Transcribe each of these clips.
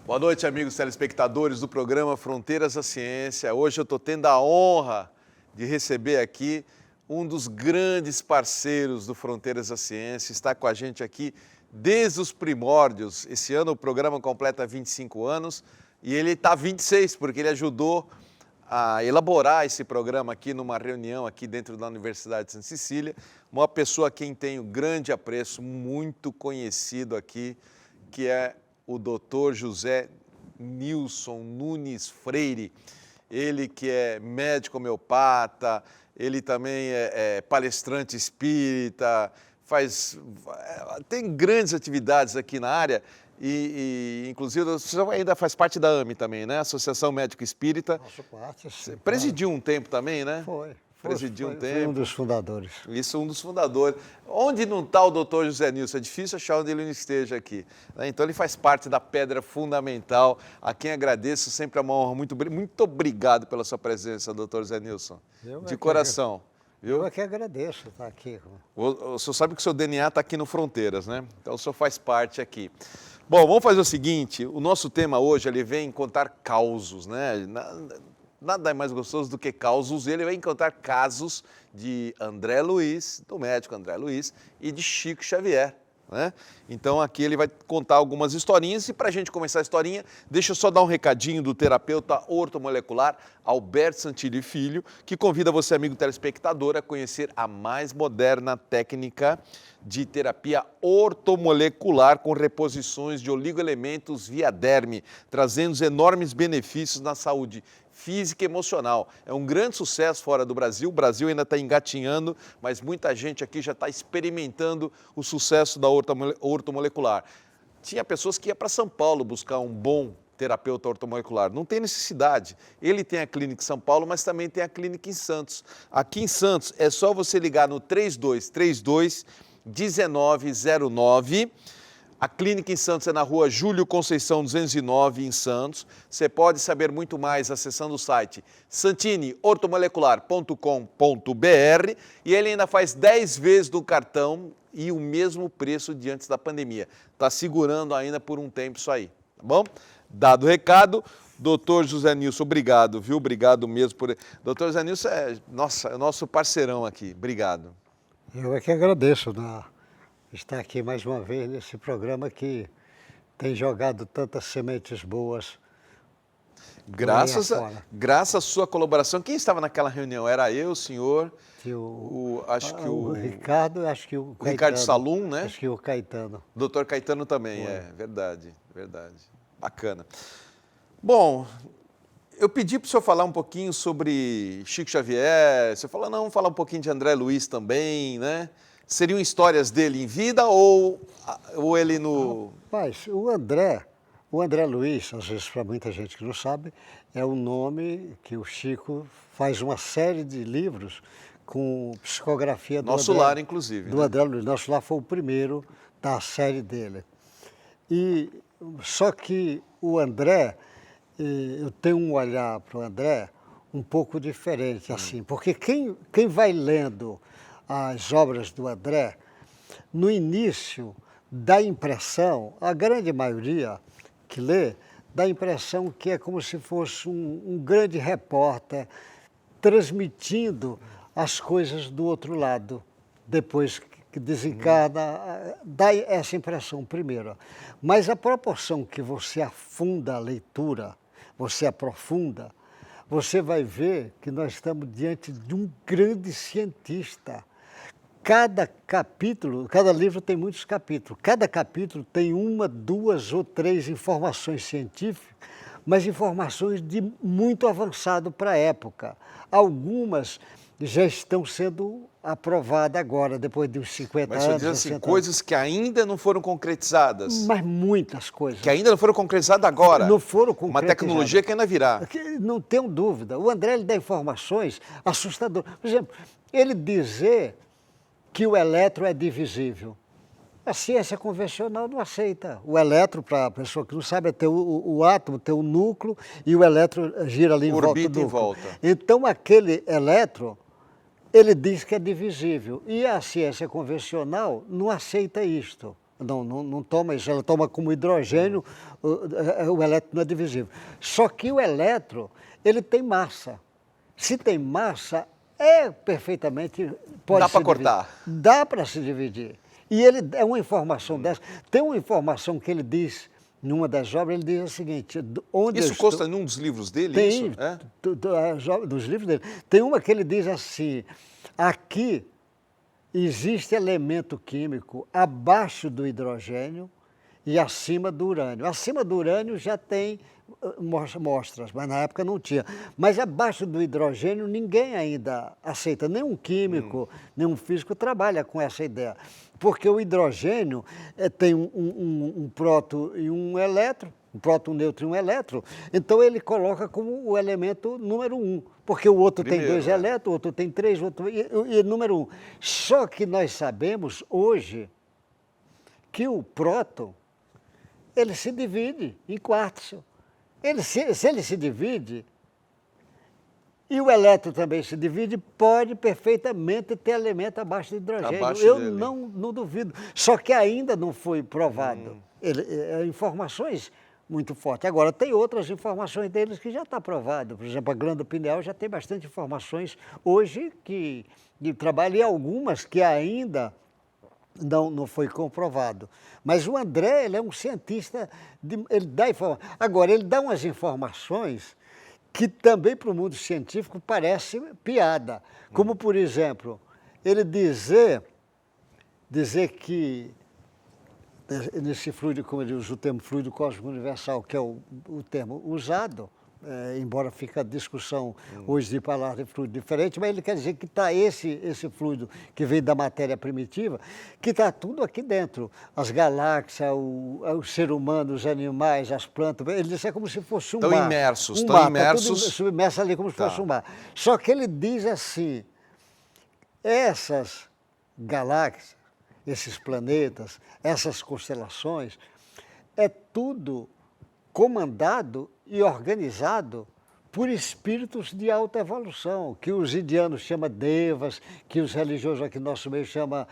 Boa noite, amigos telespectadores do programa Fronteiras da Ciência. Hoje eu estou tendo a honra de receber aqui um dos grandes parceiros do Fronteiras da Ciência. Está com a gente aqui desde os primórdios. Esse ano o programa completa 25 anos e ele está 26, porque ele ajudou a elaborar esse programa aqui numa reunião aqui dentro da Universidade de Santa Cecília. Uma pessoa a quem tenho grande apreço, muito conhecido aqui, que é o Dr. José Nilson Nunes Freire. Ele que é médico homeopata, ele também é palestrante espírita, tem grandes atividades aqui na área e inclusive, você ainda faz parte da AME também, né? Associação Médico Espírita. Faço parte, sim. Presidiu um tempo também, né? Foi. Presidiu um tempo. Foi um dos fundadores. Isso, um dos fundadores. Onde não está o doutor José Nilson? É difícil achar onde ele não esteja aqui. Então, ele faz parte da pedra fundamental, a quem agradeço, sempre é uma honra. Muito obrigado pela sua presença, doutor José Nilson. De coração. Eu é que agradeço estar aqui. O senhor sabe que o seu DNA está aqui no Fronteiras, né? Então, o senhor faz parte aqui. Bom, vamos fazer o seguinte, o nosso tema hoje, ele vem contar causos, né? Nada é mais gostoso do que causos. Ele vai encontrar casos de André Luiz, do médico André Luiz, e de Chico Xavier, né? Então aqui ele vai contar algumas historinhas e para a gente começar a historinha, deixa eu só dar um recadinho do terapeuta ortomolecular Alberto Santilli Filho, que convida você, amigo telespectador, a conhecer a mais moderna técnica de terapia ortomolecular com reposições de oligoelementos via derme, trazendo enormes benefícios na saúde física e emocional. É um grande sucesso fora do Brasil, o Brasil ainda está engatinhando, mas muita gente aqui já está experimentando o sucesso da ortomolecular. Tinha pessoas que iam para São Paulo buscar um bom terapeuta ortomolecular, não tem necessidade. Ele tem a clínica em São Paulo, mas também tem a clínica em Santos. Aqui em Santos é só você ligar no 3232-1909, a clínica em Santos é na rua Júlio Conceição 209, em Santos. Você pode saber muito mais acessando o site santineortomolecular.com.br e ele ainda faz 10 vezes do cartão e o mesmo preço de antes da pandemia. Está segurando ainda por um tempo isso aí, tá bom? Dado o recado, doutor José Nilson, obrigado, viu? Obrigado mesmo por... Doutor José Nilson é nosso parceirão aqui, obrigado. Eu é que agradeço, estar aqui mais uma vez nesse programa que tem jogado tantas sementes boas. Graças à sua colaboração. Quem estava naquela reunião? Era eu, o senhor, o Ricardo, acho que o Caetano. Ricardo Salum, né? Acho que o Caetano. Doutor Caetano também, verdade. Bacana. Bom, eu pedi para o senhor falar um pouquinho sobre Chico Xavier. Você falou, não, vamos falar um pouquinho de André Luiz também, né? Seriam histórias dele em vida ou ele no... Rapaz, o André Luiz, às vezes para muita gente que não sabe, é o nome que o Chico faz uma série de livros com psicografia do Nosso Lar, inclusive. Do André Luiz. Nosso Lar foi o primeiro da série dele. Só que o André, eu tenho um olhar para o André um pouco diferente, assim, porque quem vai lendo as obras do André, no início dá a impressão, a grande maioria que lê, dá a impressão que é como se fosse um grande repórter transmitindo as coisas do outro lado, depois que desencarna, dá essa impressão primeiro. Mas a proporção que você afunda a leitura, você aprofunda, você vai ver que nós estamos diante de um grande cientista. Cada livro tem muitos capítulos. Cada capítulo tem uma, duas ou três informações científicas, mas informações de muito avançado para a época. Algumas já estão sendo aprovadas agora, depois de uns 50 anos. Mas você diz assim, coisas que ainda não foram concretizadas. Mas muitas coisas. Que ainda não foram concretizadas agora. Não foram concretizadas. Uma tecnologia que ainda virá. Não tenho dúvida. O André ele dá informações assustadoras. Por exemplo, ele dizer que o elétron é divisível. A ciência convencional não aceita. O elétron, para a pessoa que não sabe, é ter o átomo, ter o núcleo, e o elétron gira ali em volta do núcleo. Em volta. Então, aquele elétron, ele diz que é divisível. E a ciência convencional não aceita isto. não toma isso, ela toma como hidrogênio, o elétron não é divisível. Só que o elétron, ele tem massa. Se tem massa, perfeitamente, pode Dá se para dividir. cortar. Dá para se dividir. E ele é uma informação dessa. Tem uma informação que ele diz, numa das obras, ele diz o seguinte, onde Isso consta num dos livros dele? tem, Isso? É? dos livros dele. Tem uma que ele diz assim, aqui existe elemento químico abaixo do hidrogênio e acima do urânio. Acima do urânio já tem mostras, mas na época não tinha. Mas abaixo do hidrogênio ninguém ainda aceita, nenhum químico, nenhum físico trabalha com essa ideia. Porque o hidrogênio tem um próton e um elétron, um próton, um nêutron e um elétron, então ele coloca como o elemento número 1, porque o outro tem 2 elétrons, o outro tem 3, e número 1. Só que nós sabemos hoje que o próton, ele se divide em quartos. Se ele se divide, e o elétron também se divide, pode perfeitamente ter elemento abaixo do hidrogênio. Eu não duvido. Só que ainda não foi provado. Informações muito fortes. Agora, tem outras informações deles que já está provado. Por exemplo, a glândula pineal já tem bastante informações hoje de trabalho, e algumas que ainda não foi comprovado. Mas o André, ele é um cientista, ele dá informações. Agora, ele dá umas informações que também para o mundo científico parece piada. Como, por exemplo, ele dizer que, nesse fluido, como ele usa o termo fluido cósmico universal, que é o termo usado, embora fique a discussão hoje de palavra de fluido diferente, mas ele quer dizer que está esse fluido que vem da matéria primitiva, que está tudo aqui dentro. As galáxias, o ser humano, os animais, as plantas, ele diz que é como se fosse um mar. Estão imersos, Está imersos. tudo submerso ali como se fosse um mar. Só que ele diz assim, essas galáxias, esses planetas, essas constelações, é tudo comandado e organizado por espíritos de alta evolução, que os indianos chamam devas, que os religiosos aqui no nosso meio chamam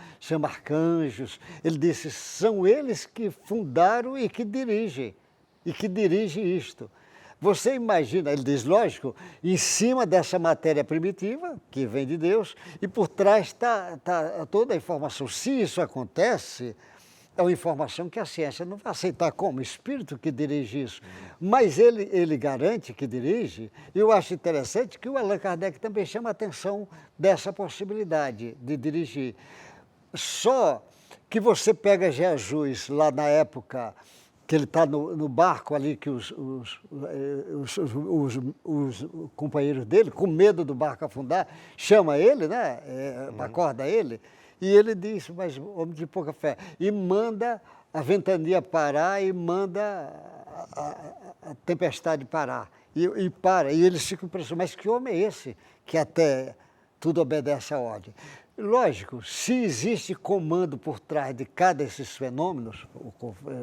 arcanjos. Ele disse, são eles que fundaram e que dirigem isto. Você imagina, ele diz, lógico, em cima dessa matéria primitiva, que vem de Deus, e por trás está toda a informação. Se isso acontece, é uma informação que a ciência não vai aceitar como espírito que dirige isso. Mas ele garante que dirige, e eu acho interessante que o Allan Kardec também chama a atenção dessa possibilidade de dirigir. Só que você pega Jesus lá na época que ele está no barco ali, que os companheiros dele, com medo do barco afundar, chama ele, né? Acorda ele. E ele diz, mas homem de pouca fé, e manda a ventania parar e manda a tempestade parar. E para, e eles ficam impressionados, mas que homem é esse que até tudo obedece à ordem? Lógico, se existe comando por trás de cada desses fenômenos, o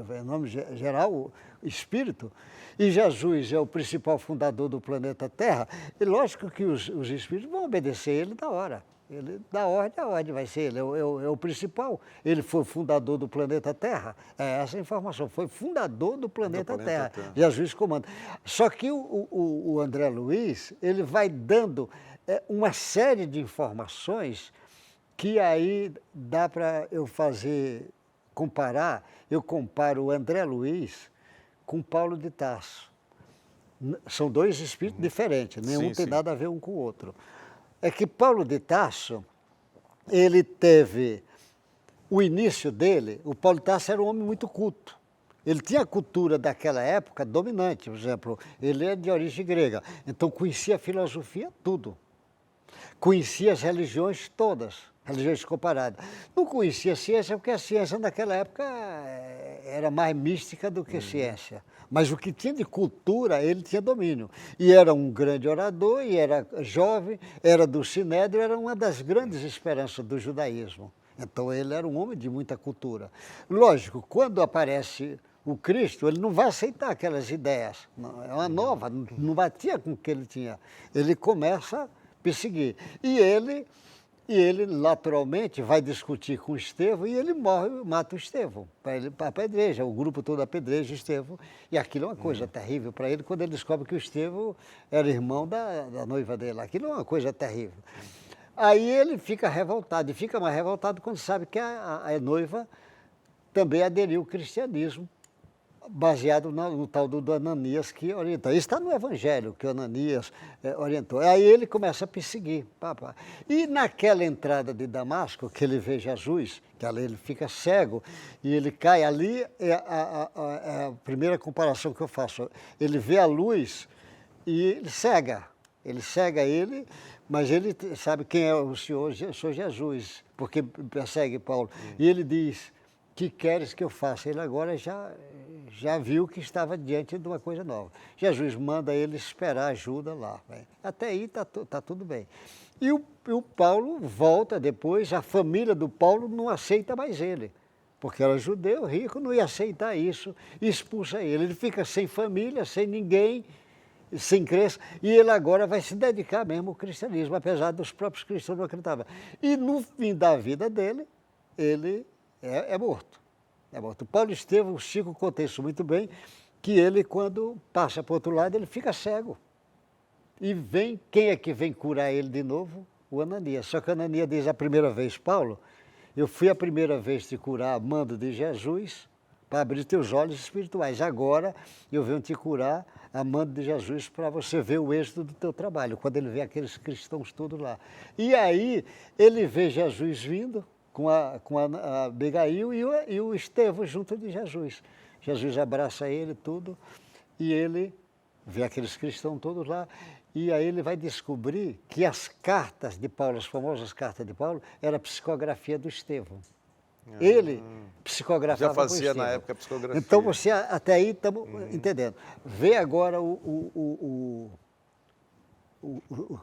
fenômeno geral, o espírito, e Jesus é o principal fundador do planeta Terra, e lógico que os espíritos vão obedecer ele na hora. Ele dá ordem, a ordem vai ser ele, é o principal. Ele foi fundador do planeta Terra, é essa a informação, foi fundador do planeta Terra. Jesus comanda. Só que o André Luiz, ele vai dando uma série de informações que aí dá para eu comparar, eu comparo o André Luiz com Paulo de Tarso. São dois espíritos diferentes, nenhum tem nada a ver um com o outro. É que Paulo de Tarso, ele teve, o início dele, o Paulo de Tarso era um homem muito culto. Ele tinha a cultura daquela época dominante, por exemplo, ele é de origem grega, então conhecia a filosofia tudo. Conhecia as religiões todas, religiões comparadas. Não conhecia a ciência, porque a ciência naquela época era mais mística do que ciência. Mas o que tinha de cultura, ele tinha domínio. E era um grande orador, e era jovem, era do Sinédrio, era uma das grandes esperanças do judaísmo. Então ele era um homem de muita cultura. Lógico, quando aparece o Cristo, ele não vai aceitar aquelas ideias. Não, é uma nova, não batia com o que ele tinha. Ele começa a perseguir. E ele E ele, naturalmente, vai discutir com Estevão e ele morre, mata o Estevão, para ele para apedreja, o grupo todo apedreja Estevão. E aquilo é uma coisa terrível para ele, quando ele descobre que o Estevão era irmão da noiva dele. Aquilo é uma coisa terrível. Aí ele fica revoltado, e fica mais revoltado quando sabe que a noiva também aderiu ao cristianismo, baseado no tal do Ananias que orientou. Isso está no Evangelho, que o Ananias orientou. Aí ele começa a perseguir. E naquela entrada de Damasco, que ele vê Jesus, que ali ele fica cego, e ele cai ali, é a primeira comparação que eu faço. Ele vê a luz e ele cega. Ele cega ele, mas ele sabe quem é o Senhor, sou Jesus, porque persegue Paulo. E ele diz, que queres que eu faça? Ele agora já viu que estava diante de uma coisa nova. Jesus manda ele esperar ajuda lá. Até aí está tudo bem. E o Paulo volta depois, a família do Paulo não aceita mais ele, porque era judeu, rico, não ia aceitar isso, e expulsa ele. Ele fica sem família, sem ninguém, sem crença, e ele agora vai se dedicar mesmo ao cristianismo, apesar dos próprios cristãos não acreditavam. E no fim da vida dele, ele é morto. É morto. Paulo Estevão, o Chico conta isso muito bem, que ele, quando passa para o outro lado, ele fica cego. E quem é que vem curar ele de novo? O Ananias. Só que o Ananias diz a primeira vez, Paulo, eu fui a primeira vez te curar a mando de Jesus para abrir teus olhos espirituais. Agora eu venho te curar a mando de Jesus para você ver o êxito do teu trabalho, quando ele vê aqueles cristãos todos lá. E aí ele vê Jesus vindo, com a Abigail e o Estevão junto de Jesus. Jesus abraça ele tudo e ele vê aqueles cristãos todos lá e aí ele vai descobrir que as cartas de Paulo, as famosas cartas de Paulo, era a psicografia do Estevão. Ele psicografava. Já fazia na época a psicografia. Então você, até aí estamos entendendo. Vê agora o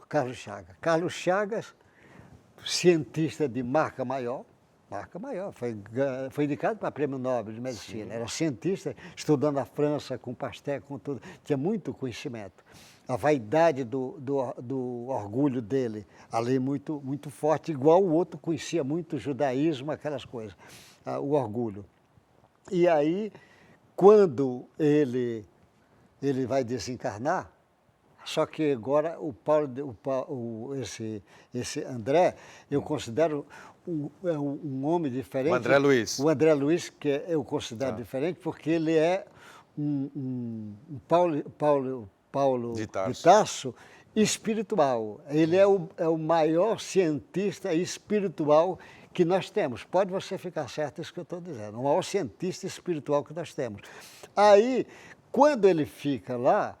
Carlos Chagas. Carlos Chagas, cientista de marca maior, foi indicado para Prêmio Nobel de Medicina. Sim. Era cientista, estudando a França, com Pasteur, com tudo. Tinha muito conhecimento. A vaidade do orgulho dele, ali muito, muito forte, igual o outro conhecia muito o judaísmo, aquelas coisas, o orgulho. E aí, quando ele vai desencarnar, só que agora esse André, eu considero um homem diferente. O André Luiz. O André Luiz, que eu considero diferente, porque ele é um Paulo de Tarso espiritual. Ele é o maior cientista espiritual que nós temos. Pode você ficar certo isso que eu estou dizendo. O maior cientista espiritual que nós temos. Aí, quando ele fica lá,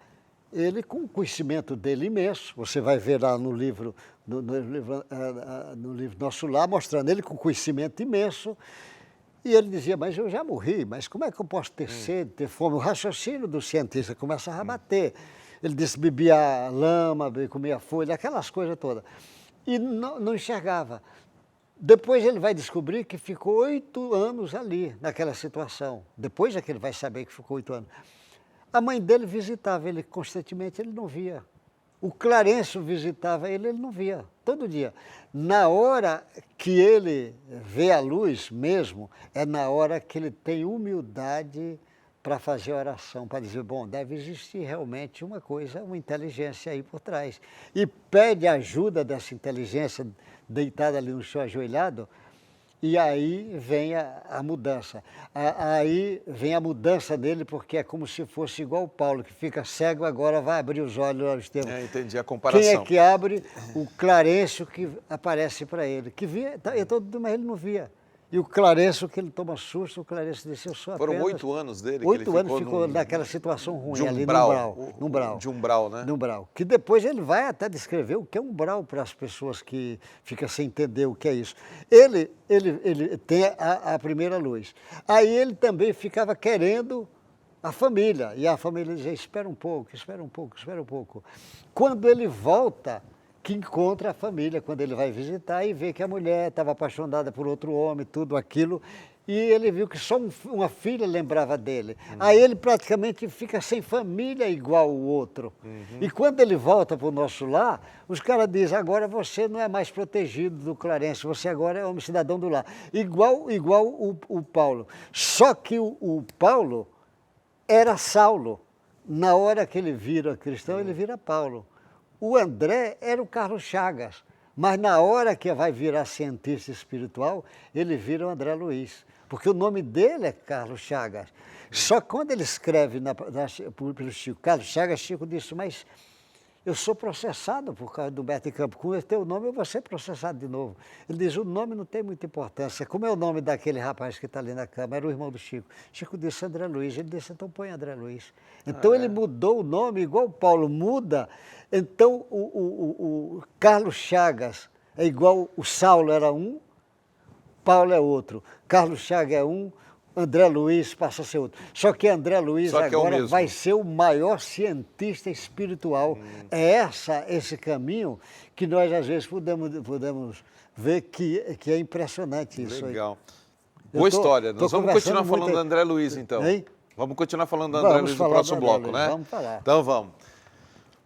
ele, com o conhecimento dele imenso, você vai ver lá no livro Nosso Lar, mostrando ele com conhecimento imenso, e ele dizia, mas eu já morri, mas como é que eu posso ter sede, ter fome? O raciocínio do cientista começa a rebater. Ele disse, bebia lama, comia folha, aquelas coisas todas. E não enxergava. Depois ele vai descobrir que ficou 8 anos ali, naquela situação. Depois é que ele vai saber que ficou 8 anos. A mãe dele visitava ele constantemente, ele não via. O Clarencio visitava ele, ele não via, todo dia. Na hora que ele vê a luz mesmo, é na hora que ele tem humildade para fazer oração, para dizer, bom, deve existir realmente uma coisa, uma inteligência aí por trás. E pede ajuda dessa inteligência deitada ali no chão ajoelhado, e aí vem a mudança. Aí vem a mudança dele, porque é como se fosse igual o Paulo, que fica cego, agora vai abrir os olhos ao Estevão. Entendi a comparação. Quem é que abre? O Clarencio que aparece para ele, que via, mas ele não via. E o Clarencio, que ele toma susto, o Clarencio disse, eu sou apenas... Foram 8 anos dele 8 que ele anos ficou naquela situação ruim, ali no umbral. De umbral, né? No umbral. Que depois ele vai até descrever o que é umbral para as pessoas que ficam sem entender o que é isso. Ele tem a primeira luz. Aí ele também ficava querendo a família. E a família dizia, espera um pouco, espera um pouco, espera um pouco. Quando ele volta, que encontra a família, quando ele vai visitar e vê que a mulher estava apaixonada por outro homem, tudo aquilo, e ele viu que só uma filha lembrava dele. Aí ele praticamente fica sem família igual o outro. E quando ele volta para o nosso lar, os caras dizem, agora você não é mais protegido do Clarence, você agora é um cidadão do lar. Igual o Paulo. Só que o Paulo era Saulo. Na hora que ele vira cristão, ele vira Paulo. O André era o Carlos Chagas. Mas na hora que vai virar cientista espiritual, ele vira o André Luiz. Porque o nome dele é Carlos Chagas. Só que quando ele escreve pelo Chico, Carlos Chagas, Chico disse, mas eu sou processado por causa do Beto Campo. Com o teu nome eu vou ser processado de novo. Ele diz, o nome não tem muita importância. Como é o nome daquele rapaz que está ali na cama? Era o irmão do Chico. Chico disse André Luiz. Ele disse, então põe André Luiz. Então ele mudou o nome, igual o Paulo muda. Então o Carlos Chagas é igual o Saulo era um, Paulo é outro. Carlos Chagas é um, André Luiz passa a ser outro. Só que André Luiz agora vai ser o maior cientista espiritual. É esse caminho que nós, às vezes, podemos ver que é impressionante isso. Legal. Boa história. Nós vamos continuar falando do André Luiz, então. Hein? Vamos continuar falando do André Luiz no próximo bloco, né? Vamos falar. Então vamos.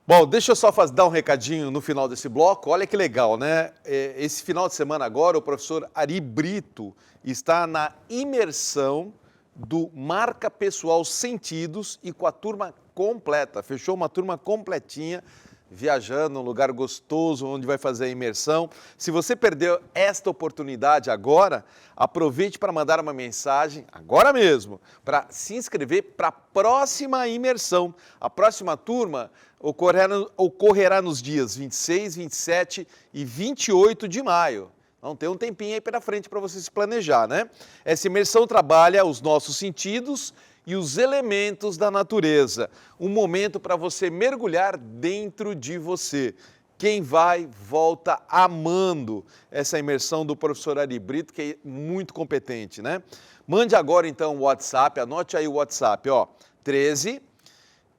Bom, deixa eu só dar um recadinho no final desse bloco. Olha que legal, né? Esse final de semana agora, o professor Ari Brito está na imersão do Marca Pessoal Sentidos e com a turma completa. Fechou uma turma completinha, viajando num lugar gostoso, onde vai fazer a imersão. Se você perdeu esta oportunidade agora, aproveite para mandar uma mensagem, agora mesmo, para se inscrever para a próxima imersão. A próxima turma ocorrerá nos dias 26, 27 e 28 de maio. Então tem um tempinho aí pela frente para você se planejar, né? Essa imersão trabalha os nossos sentidos e os elementos da natureza. Um momento para você mergulhar dentro de você. Quem vai, volta amando essa imersão do professor Ari Brito, que é muito competente, né? Mande agora, então, o WhatsApp, anote aí o WhatsApp, ó, 13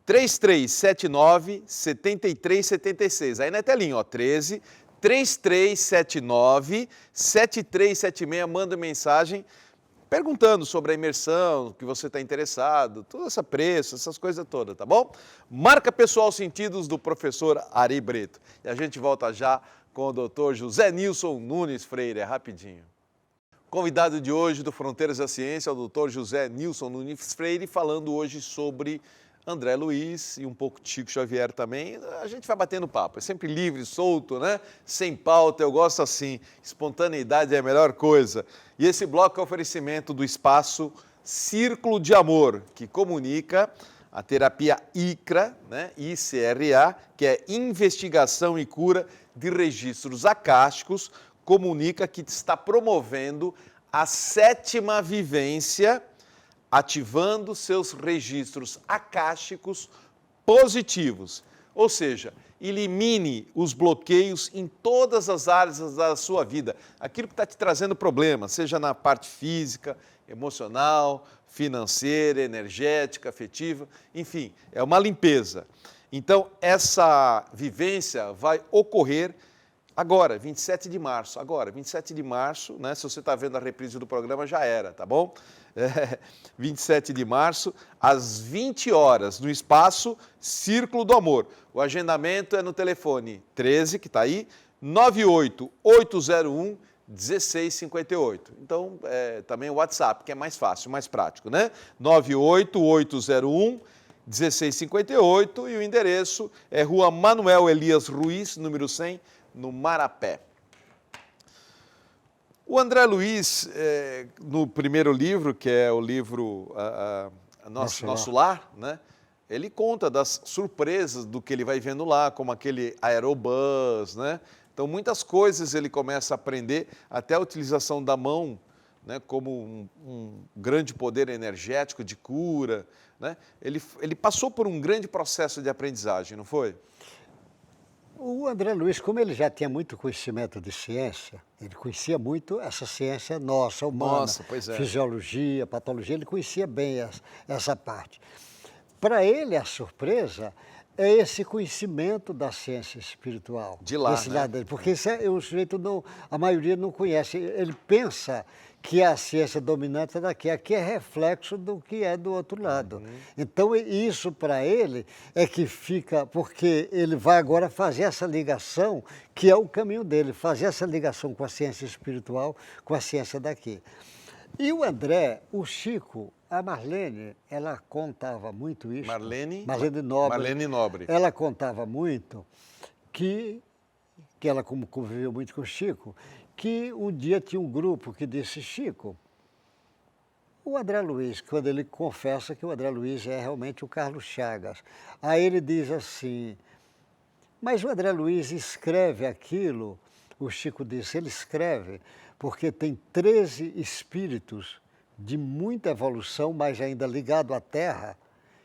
3379 7376. Aí na telinha, ó, 13 3379 7376, manda mensagem perguntando sobre a imersão, que você está interessado, todo esse preço, essas coisas todas, tá bom? Marca Pessoal Sentidos do professor Ari Brito. E a gente volta já com o doutor José Nilson Nunes Freire, rapidinho. Convidado de hoje do Fronteiras da Ciência, o doutor José Nilson Nunes Freire, falando hoje sobre André Luiz e um pouco de Chico Xavier também. A gente vai batendo papo, é sempre livre, solto, né? Sem pauta, eu gosto assim. Espontaneidade é a melhor coisa. E esse bloco é oferecimento do espaço Círculo de Amor, que comunica a terapia ICRA, né? ICRA, que é Investigação e Cura de Registros Acásticos, comunica que está promovendo a 7ª vivência, ativando seus registros acásticos positivos. Ou seja, elimine os bloqueios em todas as áreas da sua vida. Aquilo que está te trazendo problemas, seja na parte física, emocional, financeira, energética, afetiva, enfim, é uma limpeza. Então, essa vivência vai ocorrer agora, 27 de março. Agora, 27 de março, né? Se você está vendo a reprise do programa, já era, tá bom? 27 de março, às 20 horas, no espaço Círculo do Amor. O agendamento é no telefone 13, que está aí, 98801-1658. Então, também o WhatsApp, que é mais fácil, mais prático, né? 98801-1658 e o endereço é Rua Manuel Elias Ruiz, número 100, no Marapé. O André Luiz, no primeiro livro, que é o livro Nosso Lar, né? Ele conta das surpresas do que ele vai vendo lá, como aquele aerobus, né? Então, muitas coisas ele começa a aprender, até a utilização da mão, né? Como um grande poder energético de cura, né? Ele passou por um grande processo de aprendizagem, não foi? O André Luiz, como ele já tinha muito conhecimento de ciência, ele conhecia muito essa ciência nossa, humana, fisiologia, patologia, ele conhecia bem essa parte. Para ele, a surpresa é esse conhecimento da ciência espiritual. De lá, né? Porque isso o sujeito não, a maioria não conhece. Ele pensa que a ciência dominante é daqui. Aqui é reflexo do que é do outro lado. Então, isso para ele é que fica, porque ele vai agora fazer essa ligação, que é o caminho dele, fazer essa ligação com a ciência espiritual, com a ciência daqui. E o André, o Chico, a Marlene, ela contava muito isso. Marlene Nobre. Marlene Nobre. Ela contava muito que ela como conviveu muito com o Chico, que um dia tinha um grupo que disse, Chico, o André Luiz, quando ele confessa que o André Luiz é realmente o Carlos Chagas, aí ele diz assim, mas o André Luiz escreve aquilo, o Chico disse, ele escreve porque tem 13 espíritos de muita evolução, mas ainda ligado à Terra,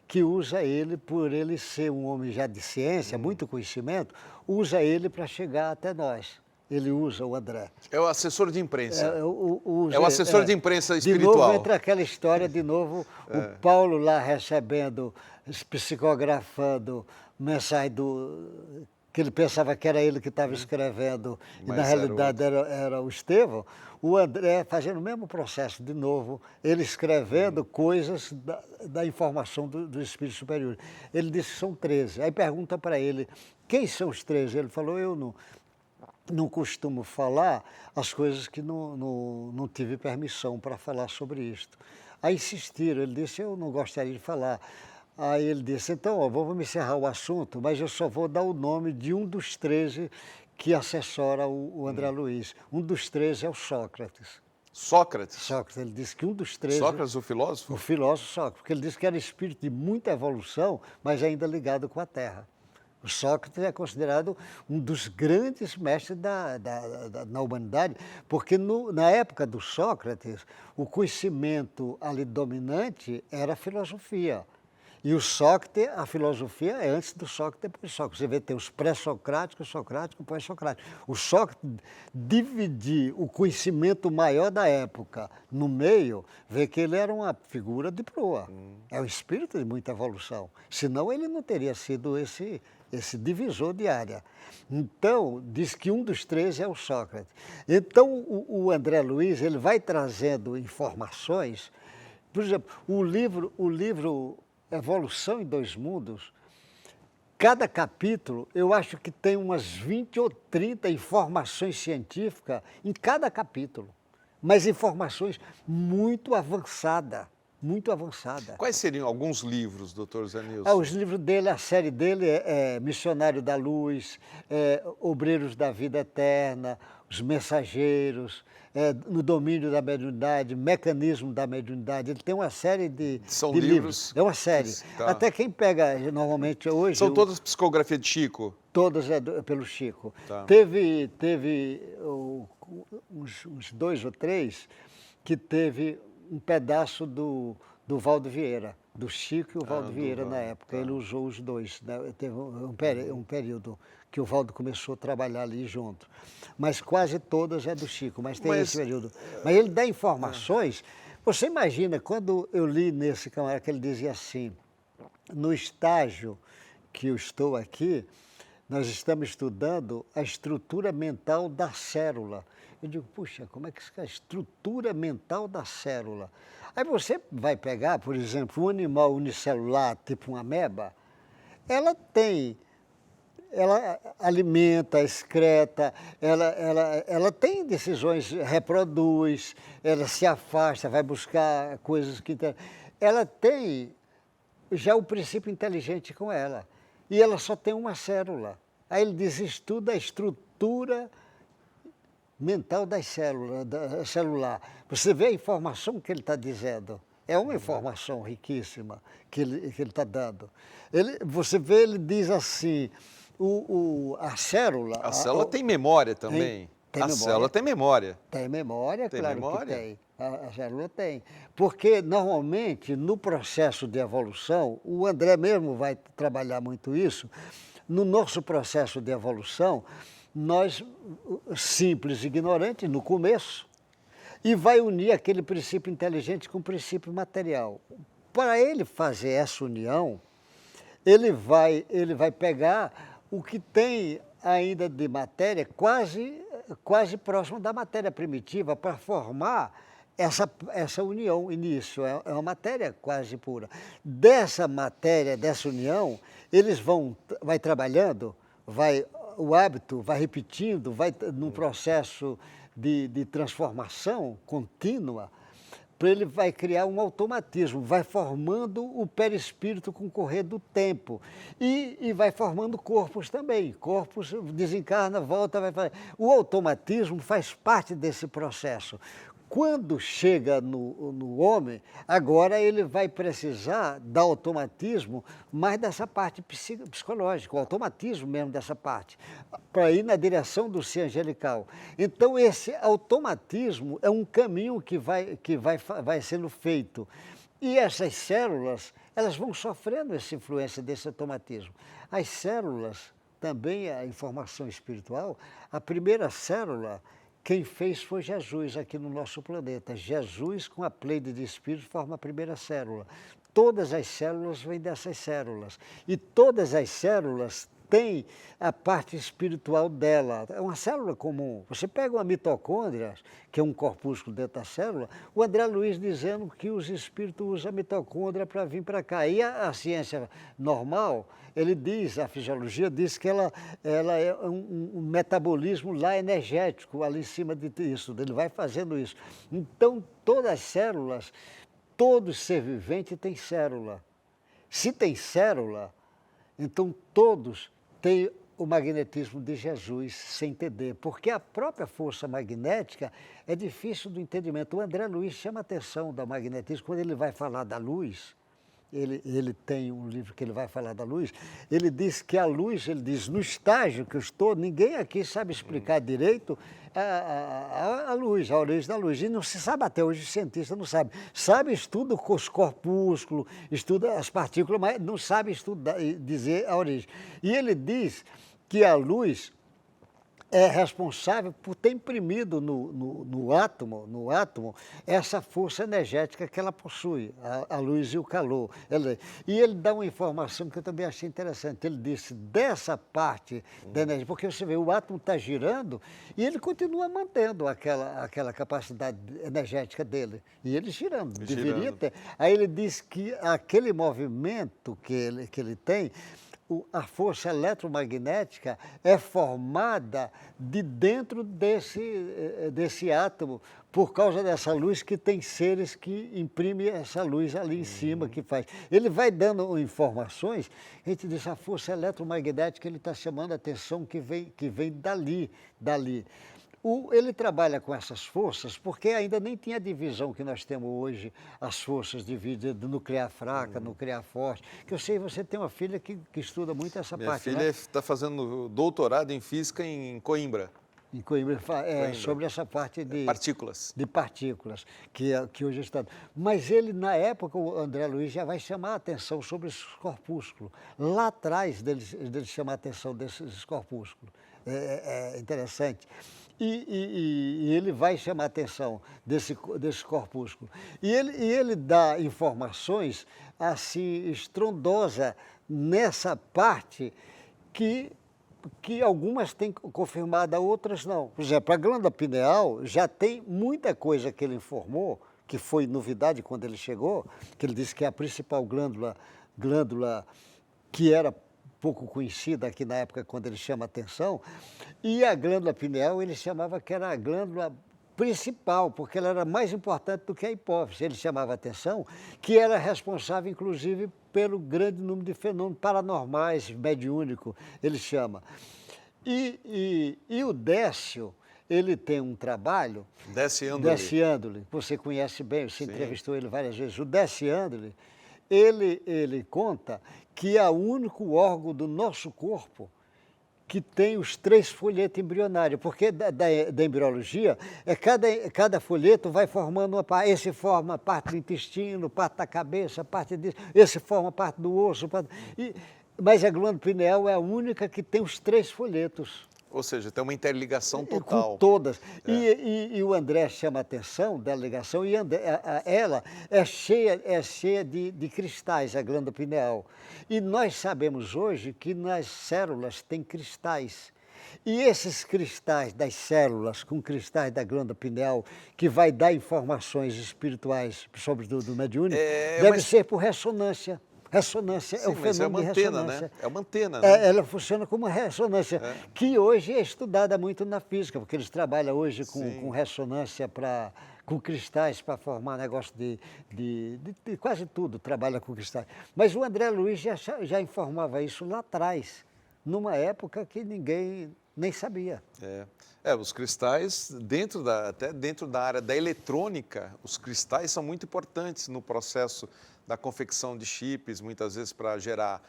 que usa ele, por ele ser um homem já de ciência, muito conhecimento, usa ele para chegar até nós. Ele usa o André. É o assessor de imprensa. É o assessor de imprensa espiritual. De novo entra aquela história, o Paulo lá recebendo, psicografando mensagem que ele pensava que era ele que estava escrevendo, e na realidade era o Estevão. O André fazendo o mesmo processo de novo, ele escrevendo coisas da informação do Espírito Superior. Ele disse que são 13. Aí pergunta para ele, quem são os 13? Ele falou, eu não costumo falar as coisas que não tive permissão para falar sobre isto. Aí insistiram, ele disse, eu não gostaria de falar. Aí ele disse, então, ó, vamos encerrar o assunto, mas eu só vou dar o nome de um dos 13 que assessora o André Luiz. Um dos 13 é o Sócrates. Sócrates? Sócrates, ele disse que um dos 13... Sócrates, o filósofo? O filósofo Sócrates, porque ele disse que era espírito de muita evolução, mas ainda ligado com a Terra. O Sócrates é considerado um dos grandes mestres na humanidade, porque na época do Sócrates, o conhecimento ali dominante era a filosofia. E o Sócrates, a filosofia é antes do Sócrates, depois do Sócrates. Você vê, tem os pré-socráticos, socráticos, pós-socráticos. O Sócrates dividir o conhecimento maior da época no meio, vê que ele era uma figura de proa. É um espírito de muita evolução. Senão ele não teria sido esse divisor de área. Então, diz que um dos 13 é o Sócrates. Então, o André Luiz, ele vai trazendo informações. Por exemplo, o livro Evolução em Dois Mundos, cada capítulo, eu acho que tem umas 20 ou 30 informações científicas em cada capítulo, mas informações muito avançadas. Muito avançada. Quais seriam alguns livros, doutor Zé Nilson? Os livros dele, a série dele é Missionário da Luz, Obreiros da Vida Eterna, Os Mensageiros, No Domínio da Mediunidade, Mecanismo da Mediunidade. Ele tem uma série de livros. É uma série. Tá. Até quem pega, normalmente, hoje... São todas psicografia de Chico? Todas pelo Chico. Tá. Teve uns 2 ou 3 que teve um pedaço do Valdo Vieira, do Chico e o Valdo Vieira na época. Tá. Ele usou os dois, né? Teve um período que o Valdo começou a trabalhar ali junto. Mas quase todas é do Chico, mas tem esse período. Mas ele dá informações. Você imagina, quando eu li nesse camarada que ele dizia assim, no estágio que eu estou aqui, nós estamos estudando a estrutura mental da célula. Eu digo, puxa, como é que é a estrutura mental da célula? Aí você vai pegar, por exemplo, um animal unicelular, tipo uma ameba, ela alimenta, excreta, ela tem decisões, reproduz, ela se afasta, vai buscar coisas que... Ela tem já o princípio inteligente com ela. E ela só tem uma célula. Aí ele diz, estuda a estrutura mental das células, celular. Você vê a informação que ele está dizendo. É uma informação riquíssima que ele está dando. Você vê, ele diz assim, a célula... A célula tem memória também. Tem memória. Célula tem memória. Tem memória, tem claro memória? Que tem. A célula tem. Porque, normalmente, no processo de evolução, o André mesmo vai trabalhar muito isso, no nosso processo de evolução, nós, simples e ignorantes, no começo, e vai unir aquele princípio inteligente com o princípio material. Para ele fazer essa união, ele vai pegar o que tem ainda de matéria quase próximo da matéria primitiva para formar essa união, início, é uma matéria quase pura. Dessa matéria, dessa união, vai trabalhando, o hábito vai repetindo, vai num processo de transformação contínua, ele vai criar um automatismo, vai formando o perispírito com o correr do tempo e vai formando corpos também. Corpos desencarna, volta, vai fazer. O automatismo faz parte desse processo. Quando chega no homem, agora ele vai precisar dar automatismo mais dessa parte psicológica, o automatismo mesmo dessa parte, para ir na direção do ser angelical. Então, esse automatismo é um caminho que vai sendo feito. E essas células, elas vão sofrendo essa influência desse automatismo. As células, também a informação espiritual, a primeira célula, quem fez foi Jesus aqui no nosso planeta. Jesus, com a pleide de espíritos, forma a primeira célula. Todas as células vêm dessas células. E todas as células têm a parte espiritual dela. É uma célula comum. Você pega uma mitocôndria, que é um corpúsculo dentro da célula, o André Luiz dizendo que os espíritos usam a mitocôndria para vir para cá. E a ciência normal, ele diz, a fisiologia diz que ela é um metabolismo lá energético, ali em cima disso, ele vai fazendo isso. Então, todas as células, todo ser vivente tem célula. Se tem célula, então todos têm o magnetismo de Jesus, sem entender, porque a própria força magnética é difícil do entendimento. O André Luiz chama a atenção da magnetismo, quando ele vai falar da luz. Ele tem um livro que ele vai falar da luz, ele diz que a luz, ele diz, no estágio que eu estou, ninguém aqui sabe explicar direito a luz, a origem da luz. E não se sabe até hoje, o cientista não sabe. Sabe, estuda os corpúsculos, estuda as partículas, mas não sabe estudar, dizer a origem. E ele diz que a luz é responsável por ter imprimido no átomo essa força energética que ela possui, a luz e o calor. E ele dá uma informação que eu também achei interessante. Ele disse dessa parte da energia, porque você vê, o átomo está girando e ele continua mantendo aquela capacidade energética dele. E ele girando, deveria ter. Aí ele diz que aquele movimento que ele tem, a força eletromagnética é formada de dentro desse átomo, por causa dessa luz, que tem seres que imprimem essa luz ali em cima, que faz. Ele vai dando informações, a gente diz, a força eletromagnética, ele está chamando a atenção que vem dali. Ele trabalha com essas forças porque ainda nem tinha a divisão que nós temos hoje, as forças divididas do nuclear fraca, nuclear forte. Que eu sei, você tem uma filha que estuda muito essa parte, né? Minha filha está fazendo doutorado em física em Coimbra. Em Coimbra, sobre essa parte de partículas. De partículas, que hoje está. Mas ele, na época, o André Luiz já vai chamar a atenção sobre esses corpúsculos. Lá atrás dele chamar a atenção desses corpúsculos. É interessante. E ele vai chamar a atenção desse corpúsculo. E ele dá informações assim estrondosa nessa parte que algumas têm confirmada, outras não. Por exemplo, a glândula pineal já tem muita coisa que ele informou, que foi novidade quando ele chegou, que ele disse que é a principal glândula que era pouco conhecida aqui na época quando ele chama a atenção, e a glândula pineal ele chamava que era a glândula principal, porque ela era mais importante do que a hipófise. Ele chamava a atenção que era responsável, inclusive, pelo grande número de fenômenos paranormais, mediúnico, ele chama. E o Décio, ele tem um trabalho... Décio Andoli, você conhece bem, você entrevistou ele várias vezes. O Décio Andoli, ele conta que é o único órgão do nosso corpo que tem os 3 folhetos embrionários, porque da embriologia, cada folheto vai formando uma parte. Esse forma parte do intestino, parte da cabeça, parte disso, esse forma parte do osso. Mas a glândula pineal é a única que tem os 3 folhetos. Ou seja, tem uma interligação total. Com todas. E o André chama a atenção da ligação, e ela é cheia de cristais, a glândula pineal. E nós sabemos hoje que nas células tem cristais. E esses cristais das células com cristais da glândula pineal, que vai dar informações espirituais sobre do mediúnico, deve ser por ressonância. Ressonância é o fenômeno de ressonância. Né? É uma antena, né? Ela funciona como uma ressonância, que hoje é estudada muito na física, porque eles trabalham hoje com ressonância com cristais para formar negócio de quase tudo, trabalha com cristais. Mas o André Luiz já informava isso lá atrás, numa época que ninguém nem sabia. Os cristais, até dentro da área da eletrônica, os cristais são muito importantes no processo da confecção de chips, muitas vezes para gerar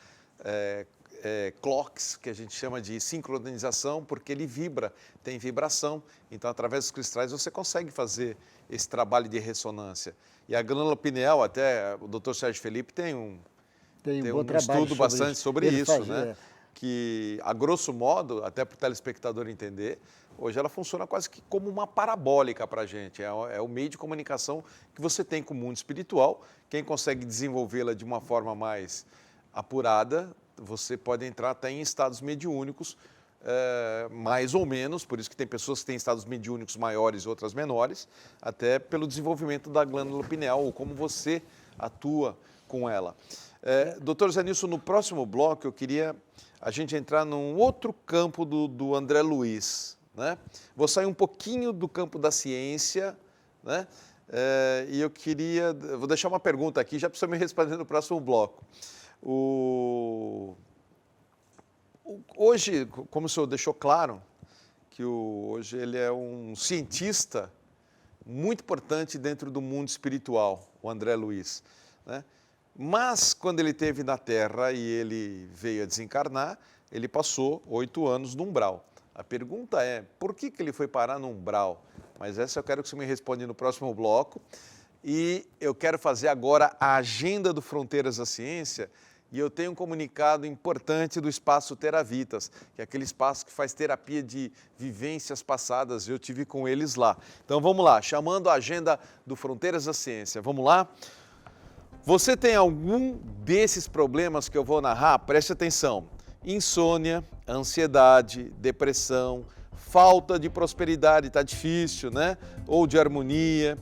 clocks, que a gente chama de sincronização, porque ele vibra, tem vibração. Então, através dos cristais, você consegue fazer esse trabalho de ressonância. E a glândula pineal, até o Dr. Sérgio Felipe tem um estudo bastante sobre isso, né? Que, a grosso modo, até para o telespectador entender, hoje ela funciona quase que como uma parabólica para a gente. É o meio de comunicação que você tem com o mundo espiritual. Quem consegue desenvolvê-la de uma forma mais apurada, você pode entrar até em estados mediúnicos, mais ou menos, por isso que tem pessoas que têm estados mediúnicos maiores e outras menores, até pelo desenvolvimento da glândula pineal, ou como você atua com ela. Doutor Zé Nilson, no próximo bloco eu queria a gente entrar num outro campo do André Luiz, né? Vou sair um pouquinho do campo da ciência, né? E vou deixar uma pergunta aqui, já precisa me responder no próximo bloco. Hoje, como o senhor deixou claro, que hoje ele é um cientista muito importante dentro do mundo espiritual, o André Luiz, né? Mas, quando ele esteve na Terra e ele veio a desencarnar, ele passou 8 anos no umbral. A pergunta é, por que ele foi parar no umbral? Mas essa eu quero que você me responda no próximo bloco. E eu quero fazer agora a agenda do Fronteiras da Ciência, e eu tenho um comunicado importante do Espaço Teravitas, que é aquele espaço que faz terapia de vivências passadas, eu tive com eles lá. Então vamos lá, chamando a agenda do Fronteiras da Ciência. Vamos lá? Você tem algum desses problemas que eu vou narrar? Preste atenção. Insônia, ansiedade, depressão, falta de prosperidade, está difícil, né? Ou de harmonia.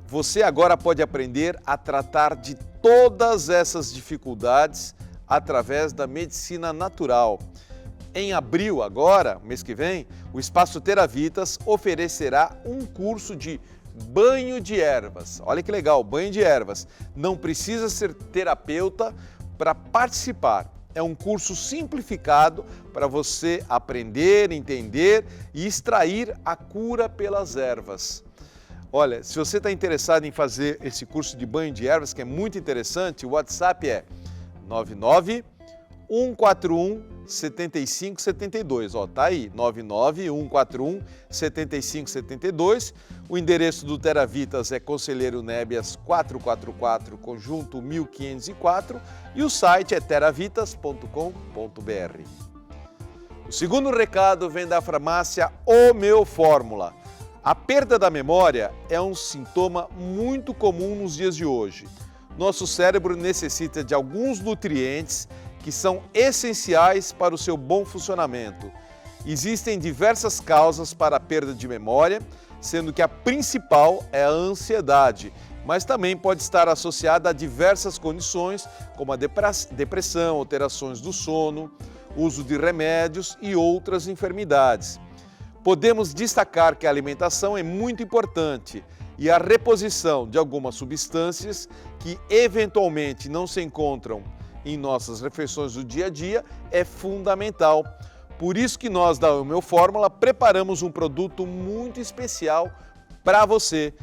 Você agora pode aprender a tratar de todas essas dificuldades através da medicina natural. Em abril, agora, mês que vem, o Espaço Teravitas oferecerá um curso de banho de ervas. Olha que legal, banho de ervas. Não precisa ser terapeuta para participar. É um curso simplificado para você aprender, entender e extrair a cura pelas ervas. Olha, se você está interessado em fazer esse curso de banho de ervas, que é muito interessante, o WhatsApp é 99 141 7572. Ó, tá aí, 99 141 7572. O endereço do Teravitas é Conselheiro Nébias 444, conjunto 1504, e o site é teravitas.com.br. O segundo recado vem da farmácia Homeofórmula. A perda da memória é um sintoma muito comum nos dias de hoje. Nosso cérebro necessita de alguns nutrientes que são essenciais para o seu bom funcionamento. Existem diversas causas para a perda de memória, sendo que a principal é a ansiedade, mas também pode estar associada a diversas condições, como a depressão, alterações do sono, uso de remédios e outras enfermidades. Podemos destacar que a alimentação é muito importante e a reposição de algumas substâncias que eventualmente não se encontram em nossas refeições do dia a dia é fundamental. Por isso que nós da Homeofórmula preparamos um produto muito especial para você.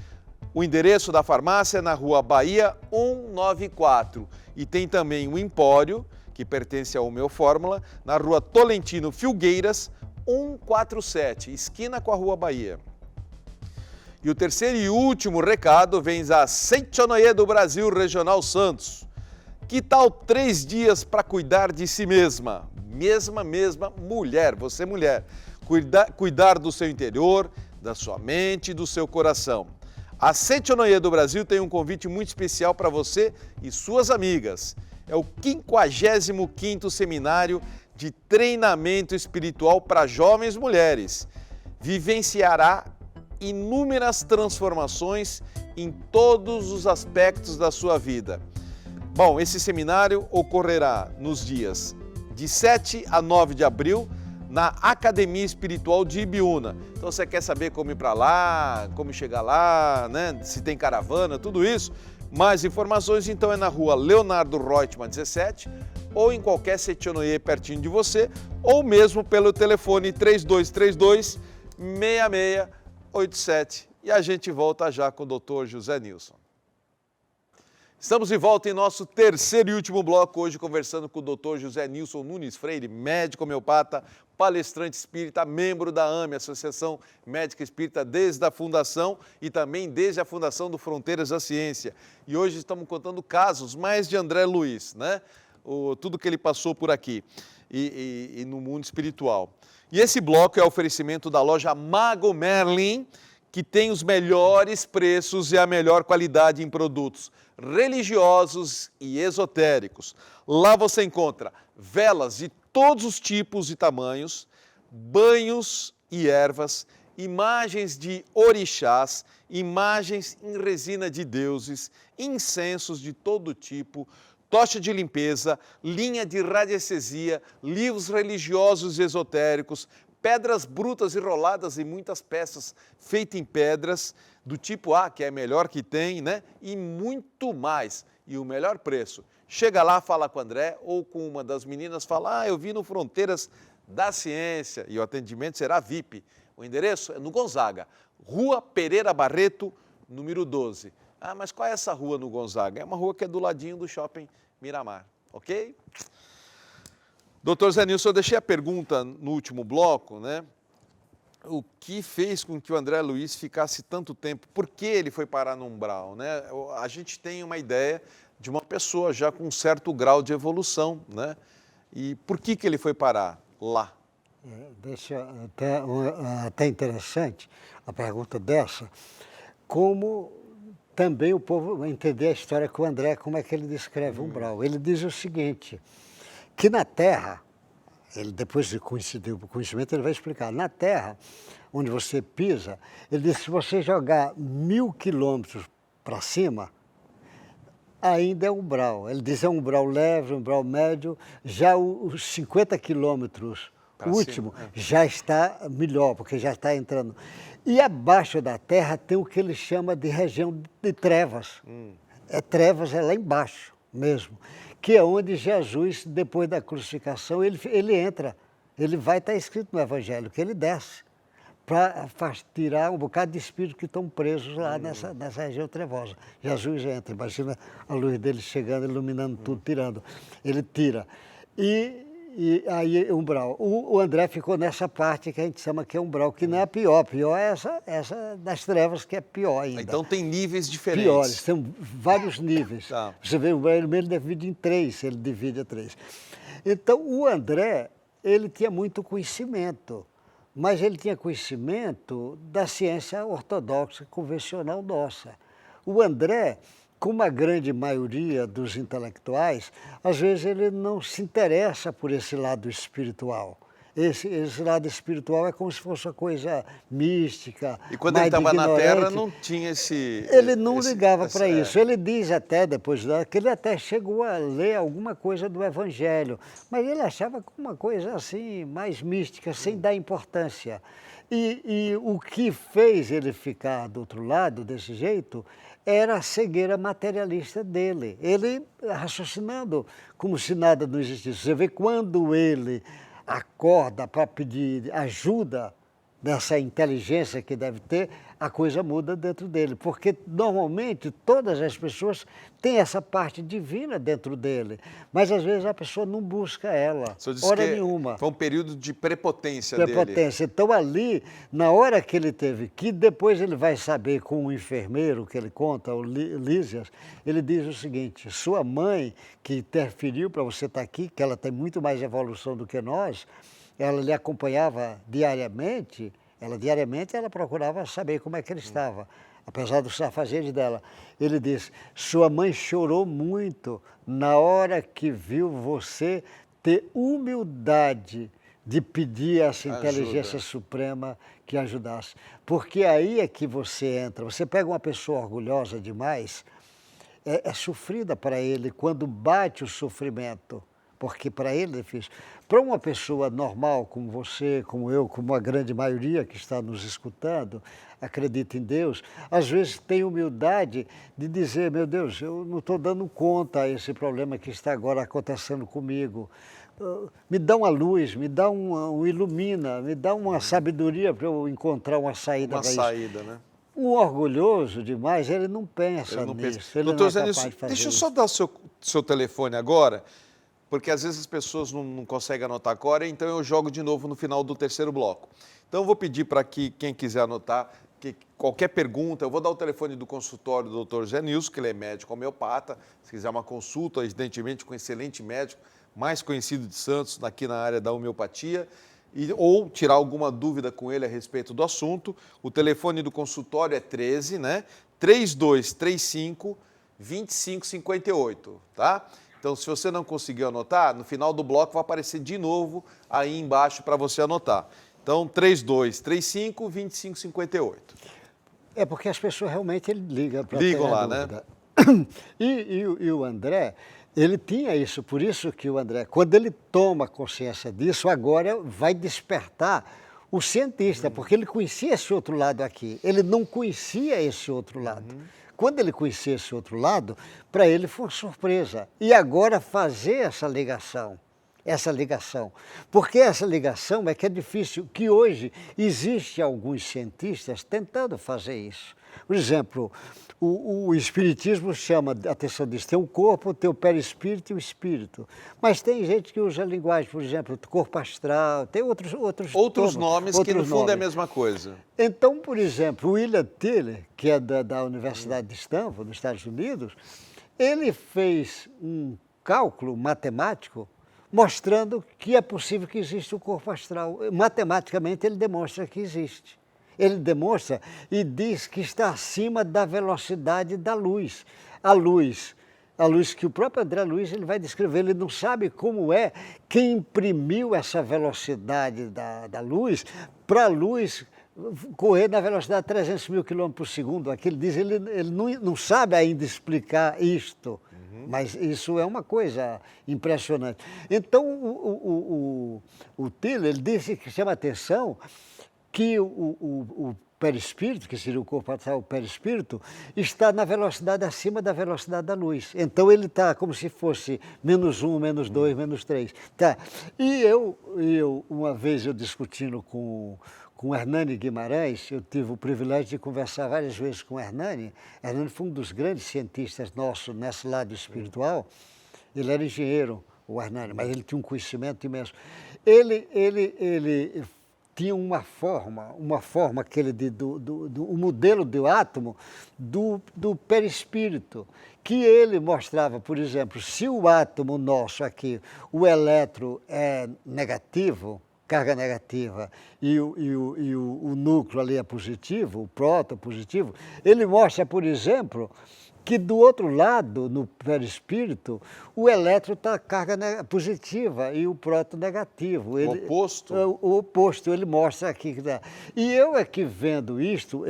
O endereço da farmácia é na Rua Bahia 194 e tem também o Empório, que pertence à Homeofórmula, na Rua Tolentino Filgueiras 147, esquina com a Rua Bahia. E o terceiro e último recado vem da Seitonoye do Brasil Regional Santos. Que tal 3 dias para cuidar de si mesma? Mesma mulher, você mulher. Cuidar do seu interior, da sua mente e do seu coração. A Seitonoye do Brasil tem um convite muito especial para você e suas amigas. É o 55º Seminário de treinamento espiritual para jovens mulheres. Vivenciará inúmeras transformações em todos os aspectos da sua vida. Bom, esse seminário ocorrerá nos dias de 7 a 9 de abril, na Academia Espiritual de Ibiúna. Então você quer saber como ir para lá, como chegar lá, né? Se tem caravana, tudo isso. Mais informações então é na rua Leonardo Reutemann 17 ou em qualquer setionoyer pertinho de você ou mesmo pelo telefone 3232-6687. E a gente volta já com o Dr. José Nilson. Estamos de volta em nosso terceiro e último bloco, hoje conversando com o Dr. José Nilson Nunes Freire, médico homeopata, palestrante espírita, membro da AME, Associação Médica Espírita, desde a fundação e também desde a fundação do Fronteiras da Ciência. E hoje estamos contando casos mais de André Luiz, né? Tudo que ele passou por aqui e no mundo espiritual. E esse bloco é oferecimento da loja Mago Merlin, que tem os melhores preços e a melhor qualidade em produtos religiosos e esotéricos. Lá você encontra velas de todos os tipos e tamanhos, banhos e ervas, imagens de orixás, imagens em resina de deuses, incensos de todo tipo, tocha de limpeza, linha de radiestesia, livros religiosos e esotéricos, pedras brutas e roladas e muitas peças feitas em pedras do tipo A, que é a melhor que tem, né? E muito mais. E o melhor preço. Chega lá, fala com o André ou com uma das meninas, fala, eu vi no Fronteiras da Ciência e o atendimento será VIP. O endereço é no Gonzaga, Rua Pereira Barreto, número 12. Ah, mas qual é essa rua no Gonzaga? É uma rua que é do ladinho do Shopping Miramar, ok? Doutor Zé Nilson, eu deixei a pergunta no último bloco, né? O que fez com que o André Luiz ficasse tanto tempo? Por que ele foi parar no umbral, né? A gente tem uma ideia de uma pessoa já com um certo grau de evolução, né? E por que ele foi parar lá? Até interessante a pergunta dessa, como também o povo vai entender a história com o André, como é que ele descreve o umbral. Ele diz o seguinte, que na Terra, ele depois de coincidir o conhecimento, ele vai explicar, na Terra, onde você pisa, ele diz, se você jogar 1000 quilômetros para cima, ainda é umbral. Ele diz, é um umbral leve, um umbral médio, já os 50 quilômetros último já está melhor, porque já está entrando. E abaixo da Terra tem o que ele chama de região de trevas. Trevas é lá embaixo mesmo, que é onde Jesus, depois da crucificação, ele entra. Ele vai, está escrito no Evangelho, que ele desce para tirar um bocado de espíritos que estão presos lá nessa região trevosa. Jesus entra, imagina a luz dele chegando, iluminando tudo, tirando. Ele tira. E aí, umbral. O André ficou nessa parte que a gente chama que é umbral, que não é a pior. Pior é essa das trevas, que é pior ainda. Então tem níveis diferentes. Piores, tem vários níveis. Tá. Você vê, o umbral ele divide em 3, ele divide a 3. Então, o André, ele tinha muito conhecimento, mas ele tinha conhecimento da ciência ortodoxa, convencional nossa. O André, como a grande maioria dos intelectuais, às vezes ele não se interessa por esse lado espiritual. Esse lado espiritual é como se fosse uma coisa mística. E quando ele estava na Terra não tinha Ele não ligava para isso. Ele diz até, depois que ele até chegou a ler alguma coisa do Evangelho, mas ele achava uma coisa assim, mais mística, sem dar importância. E o que fez ele ficar do outro lado, desse jeito, era a cegueira materialista dele. Ele raciocinando como se nada não existisse. Você vê quando ele acorda para pedir ajuda dessa inteligência que deve ter, a coisa muda dentro dele. Porque, normalmente, todas as pessoas têm essa parte divina dentro dele. Mas, às vezes, a pessoa não busca ela, hora nenhuma. Foi um período de prepotência dele. Então, ali, na hora que ele teve, que depois ele vai saber com o enfermeiro que ele conta, o Lísias, ele diz o seguinte, sua mãe, que interferiu para você estar aqui, que ela tem muito mais evolução do que nós, ela lhe acompanhava diariamente, ela procurava saber como é que ele estava, apesar dos afazeres dela. Ele disse, sua mãe chorou muito na hora que viu você ter humildade de pedir a essa Ajuda. inteligência suprema que ajudasse. Porque aí é que você entra. Você pega uma pessoa orgulhosa demais, é sofrida para ele quando bate o sofrimento, porque para ele é difícil. Para uma pessoa normal como você, como eu, como a grande maioria que está nos escutando, acredita em Deus, às vezes tem humildade de dizer, meu Deus, eu não estou dando conta a esse problema que está agora acontecendo comigo. Me dá uma luz, me dá ilumina, me dá uma sabedoria para eu encontrar uma saída para isso. Uma saída, né? Um orgulhoso demais, ele não pensa nisso. Ele Doutor não é Zé capaz Nilson, de fazer deixa eu isso. só dar o seu telefone agora, porque às vezes as pessoas não conseguem anotar agora, então eu jogo de novo no final do terceiro bloco. Então eu vou pedir para que quem quiser anotar, que qualquer pergunta, eu vou dar o telefone do consultório do Dr. Zé Nilson, que ele é médico homeopata, se quiser uma consulta, evidentemente com um excelente médico, mais conhecido de Santos, aqui na área da homeopatia, ou tirar alguma dúvida com ele a respeito do assunto. O telefone do consultório é 13, né? 3235-2558, tá? Então, se você não conseguiu anotar, no final do bloco vai aparecer de novo aí embaixo para você anotar. Então, 3235-2558. É porque as pessoas realmente ligam para Ligam ter a lá, dúvida. E o André, ele tinha isso, por isso que o André, quando ele toma consciência disso, agora vai despertar o cientista, porque ele conhecia esse outro lado aqui, ele não conhecia esse outro lado. Quando ele conhecia esse outro lado, para ele foi uma surpresa. E agora fazer essa ligação, porque essa ligação é que é difícil, que hoje existe alguns cientistas tentando fazer isso. Por exemplo, o Espiritismo chama a atenção disso, tem o corpo, tem o perispírito e o espírito. Mas tem gente que usa a linguagem, por exemplo, corpo astral, tem outros Nomes que no fundo é a mesma coisa. Então, por exemplo, o William Tiller, que é da Universidade de Stanford, nos Estados Unidos, ele fez um cálculo matemático mostrando que é possível que exista o corpo astral. Matematicamente ele demonstra que existe. Ele demonstra e diz que está acima da velocidade da luz. A luz que o próprio André Luiz ele vai descrever, ele não sabe como é que imprimiu essa velocidade da luz para a luz correr na velocidade de 300 mil km por segundo. Aqui ele diz, ele não sabe ainda explicar isto. Mas isso é uma coisa impressionante. Então, o Tiller, ele disse que chama atenção que o perispírito, que seria o corpo astral, o perispírito, está na velocidade acima da velocidade da luz. Então, ele está como se fosse -1, -2, -3. Tá. E uma vez eu discutindo com o Hernani Guimarães, eu tive o privilégio de conversar várias vezes com o Hernani. Hernani foi um dos grandes cientistas nossos nesse lado espiritual. Ele era engenheiro, o Hernani, mas ele tinha um conhecimento imenso. Ele tinha uma forma o modelo do átomo do perispírito, que ele mostrava, por exemplo, se o átomo nosso aqui, o elétron é negativo, carga negativa, e o núcleo ali é positivo, o próton positivo, ele mostra, por exemplo, que do outro lado, no perispírito, o elétron está carga positiva e o próton negativo. O oposto? O oposto, ele mostra aqui. E eu aqui vendo isto,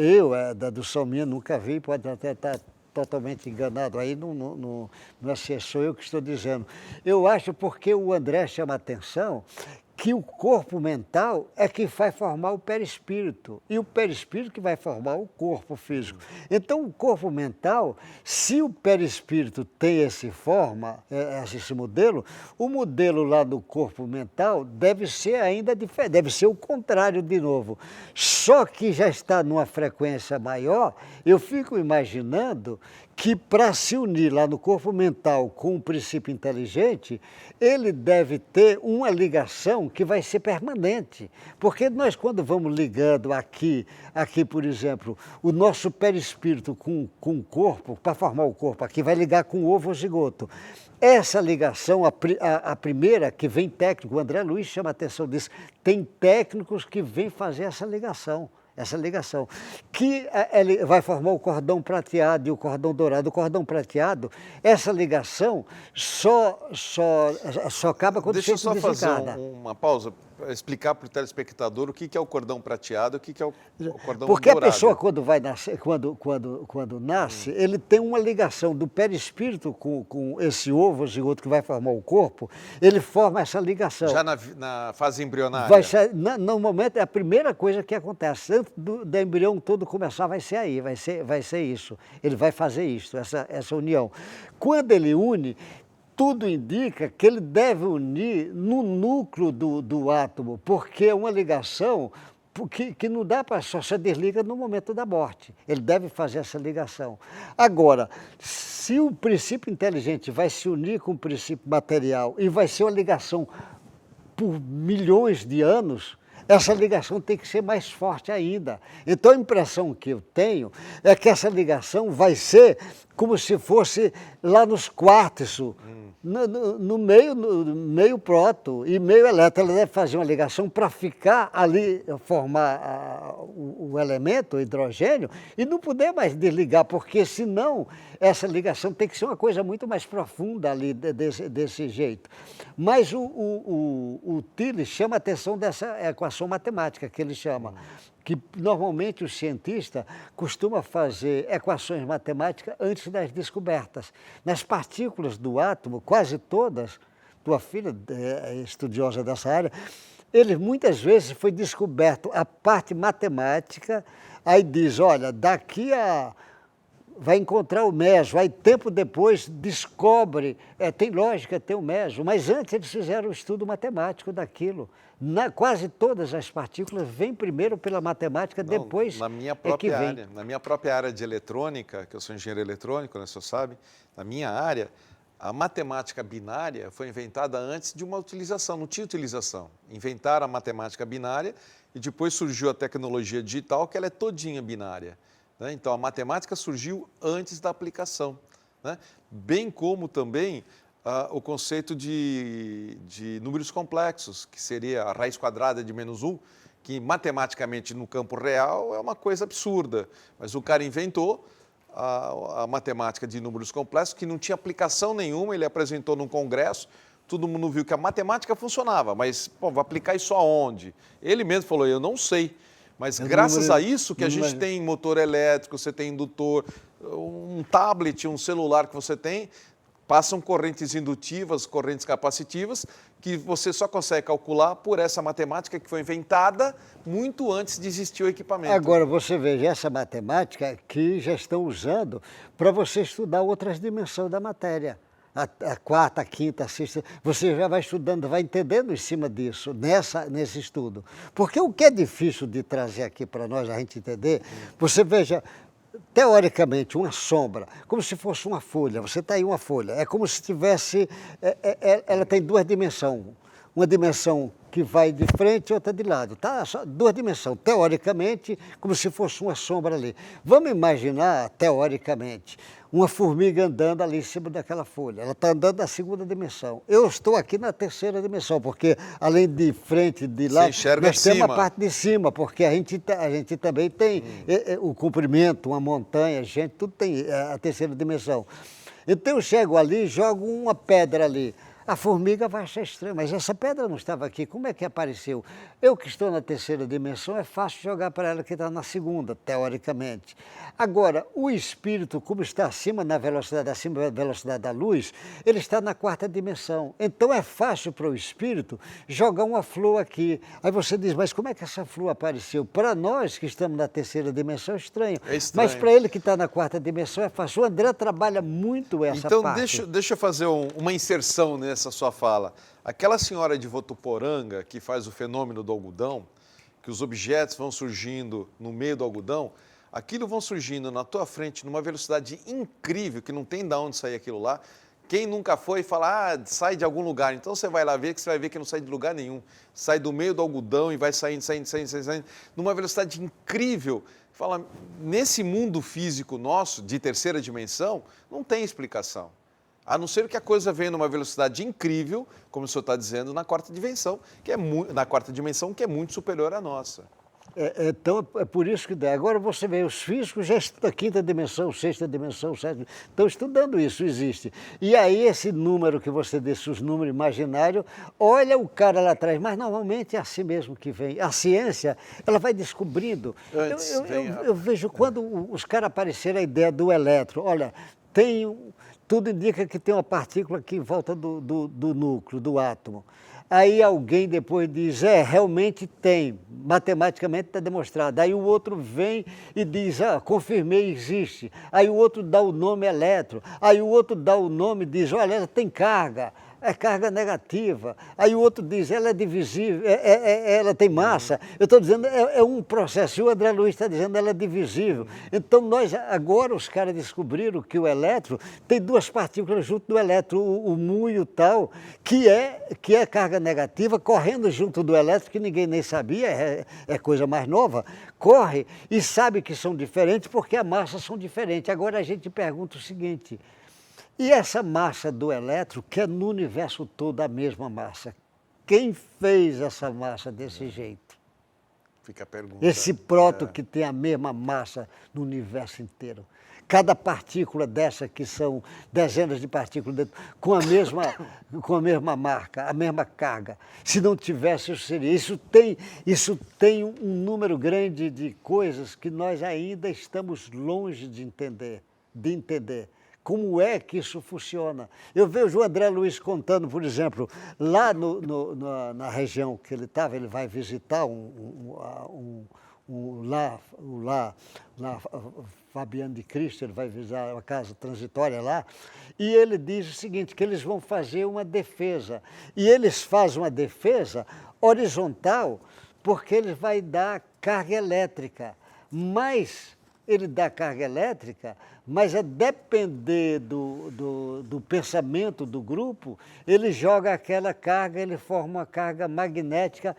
do Salminha, nunca vi, pode até estar totalmente enganado, aí não é sou eu que estou dizendo. Eu acho porque o André chama a atenção que o corpo mental é que vai formar o perispírito, e o perispírito que vai formar o corpo físico. Então, o corpo mental, se o perispírito tem esse modelo, o modelo lá do corpo mental deve ser ainda diferente, deve ser o contrário de novo. Só que já está numa frequência maior, eu fico imaginando que para se unir lá no corpo mental com o princípio inteligente, ele deve ter uma ligação que vai ser permanente. Porque nós, quando vamos ligando aqui, por exemplo, o nosso perispírito com o corpo, para formar o corpo aqui, vai ligar com o ovo ou zigoto. Essa ligação, a primeira, que vem técnico, o André Luiz chama a atenção disso, tem técnicos que vêm fazer essa ligação. essa ligação, que ele vai formar o cordão prateado e o cordão dourado. O cordão prateado, essa ligação só acaba quando Deixa eu só fazer desligada. uma pausa para explicar para o telespectador o que é o cordão prateado e o que é o cordão Porque dourado. a pessoa, quando vai nascer, quando nasce, ele tem uma ligação do perispírito com esse ovo zigoto que vai formar o corpo, ele forma essa ligação. Já na fase embrionária? Vai ser, no momento, é a primeira coisa que acontece. Antes do embrião todo começar, vai ser aí, vai ser isso. Ele vai fazer isso, essa união. Quando ele une, tudo indica que ele deve unir no núcleo do átomo, porque é uma ligação que não dá para só se desliga no momento da morte. Ele deve fazer essa ligação. Agora, se o princípio inteligente vai se unir com o princípio material e vai ser uma ligação por milhões de anos, essa ligação tem que ser mais forte ainda. Então a impressão que eu tenho é que essa ligação vai ser como se fosse lá nos quartos, no meio próton e meio elétron. Ela deve fazer uma ligação para ficar ali, formar o elemento, o hidrogênio, e não poder mais desligar, porque senão essa ligação tem que ser uma coisa muito mais profunda ali, desse jeito. Mas o Tilly chama a atenção dessa equação matemática que ele chama, que normalmente o cientista costuma fazer equações matemáticas antes das descobertas. Nas partículas do átomo, quase todas, tua filha é estudiosa dessa área, muitas vezes foi descoberto a parte matemática, aí diz, olha, daqui a... vai encontrar o meso, aí tempo depois descobre, tem lógica, tem o meso, mas antes eles fizeram o estudo matemático daquilo. Quase todas as partículas vêm primeiro pela matemática, depois na minha é que vem. Na minha própria área de eletrônica, que eu sou engenheiro eletrônico, né, você sabe, na minha área, a matemática binária foi inventada antes de uma utilização, não tinha utilização. Inventaram a matemática binária e depois surgiu a tecnologia digital, que ela é todinha binária. Então, a matemática surgiu antes da aplicação, né? Bem como também o conceito de números complexos, que seria a raiz quadrada de -1, que matematicamente no campo real é uma coisa absurda, mas o cara inventou a matemática de números complexos, que não tinha aplicação nenhuma, ele apresentou num congresso, todo mundo viu que a matemática funcionava, mas pô, vou aplicar isso aonde? Ele mesmo falou, eu não sei. Mas graças a isso que a gente tem motor elétrico, você tem indutor, um tablet, um celular que você tem, passam correntes indutivas, correntes capacitivas, que você só consegue calcular por essa matemática que foi inventada muito antes de existir o equipamento. Agora, você veja essa matemática que já estão usando para você estudar outras dimensões da matéria. A quarta, a quinta, a sexta, você já vai estudando, vai entendendo em cima disso, nesse estudo. Porque o que é difícil de trazer aqui para nós, a gente entender, você veja, teoricamente, uma sombra, como se fosse uma folha, você está aí uma folha, é como se tivesse, ela tem duas dimensões, uma dimensão que vai de frente e outra de lado, tá? Só duas dimensões, teoricamente, como se fosse uma sombra ali. Vamos imaginar, teoricamente, uma formiga andando ali em cima daquela folha. Ela está andando na segunda dimensão. Eu estou aqui na terceira dimensão, porque além de frente, de lado, nós temos a parte de cima, porque a gente também tem o comprimento, uma montanha, gente, tudo tem a terceira dimensão. Então eu chego ali, jogo uma pedra ali. A formiga vai achar estranho, mas essa pedra não estava aqui, como é que apareceu? Eu que estou na terceira dimensão, é fácil jogar para ela que está na segunda, teoricamente. Agora, o espírito, como está acima da velocidade da luz, ele está na quarta dimensão. Então é fácil para o espírito jogar uma flor aqui. Aí você diz, mas como é que essa flor apareceu? Para nós que estamos na terceira dimensão é estranho. É estranho. Mas para ele que está na quarta dimensão é fácil. O André trabalha muito essa parte. Então deixa eu fazer uma inserção nessa sua fala. Aquela senhora de Votuporanga que faz o fenômeno do algodão, que os objetos vão surgindo no meio do algodão, aquilo vão surgindo na tua frente numa velocidade incrível, que não tem de onde sair aquilo lá. Quem nunca foi fala, sai de algum lugar. Então você vai lá ver, que você vai ver que não sai de lugar nenhum. Sai do meio do algodão e vai saindo, numa velocidade incrível. Fala, nesse mundo físico nosso, de terceira dimensão, não tem explicação. A não ser que a coisa venha numa velocidade incrível, como o senhor está dizendo, na quarta dimensão, que é muito superior à nossa. Então, é por isso que dá. Agora você vê, os físicos já estudam a quinta dimensão, sexta dimensão, sétima, estão estudando isso, existe. E aí esse número que você disse, os números imaginários, olha o cara lá atrás, mas normalmente é assim mesmo que vem. A ciência, ela vai descobrindo. Eu vejo quando os caras apareceram a ideia do elétron, olha, tudo indica que tem uma partícula aqui em volta do núcleo, do átomo. Aí alguém depois diz, realmente tem, matematicamente está demonstrado. Aí o outro vem e diz, confirmei, existe. Aí o outro dá o nome elétron. Aí o outro dá o nome e diz, olha, ela tem carga, é carga negativa. Aí o outro diz, ela é divisível, ela tem massa. Eu estou dizendo, é um processo. E o André Luiz está dizendo, ela é divisível. Então agora os caras descobriram que o elétron tem duas partículas junto do elétron, o mu e o tau, que é carga negativa, correndo junto do elétron, que ninguém nem sabia, é coisa mais nova, corre e sabe que são diferentes porque as massas são diferentes. Agora a gente pergunta o seguinte, e essa massa do elétron, que é no universo todo a mesma massa, quem fez essa massa desse jeito? Fica a pergunta. Esse próton que tem a mesma massa no universo inteiro. Cada partícula dessa, que são dezenas de partículas, com a mesma marca, a mesma carga. Se não tivesse, isso seria. Isso tem um número grande de coisas que nós ainda estamos longe de entender. Como é que isso funciona? Eu vejo o André Luiz contando, por exemplo, lá na região que ele estava, ele vai visitar Fabiano de Cristo, ele vai visitar uma casa transitória lá, e ele diz o seguinte, que eles vão fazer uma defesa. E eles fazem uma defesa horizontal, porque ele vai dar carga elétrica, mas ele dá carga elétrica, mas a depender do pensamento do grupo, ele joga aquela carga, ele forma uma carga magnética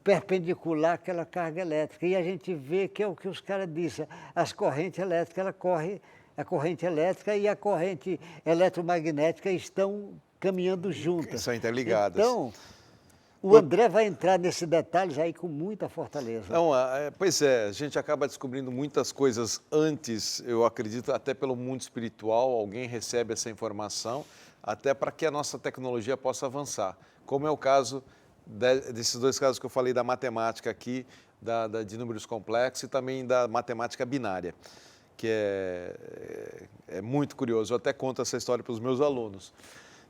perpendicular àquela carga elétrica. E a gente vê que é o que os caras dizem, as correntes elétricas, a corrente elétrica e a corrente eletromagnética estão caminhando juntas. São interligadas. Então, o André vai entrar nesses detalhes aí com muita fortaleza. Não, pois é, a gente acaba descobrindo muitas coisas antes, eu acredito, até pelo mundo espiritual, alguém recebe essa informação, até para que a nossa tecnologia possa avançar. Como é o caso desses dois casos que eu falei da matemática aqui, de números complexos e também da matemática binária, que é muito curioso. Eu até conto essa história para os meus alunos.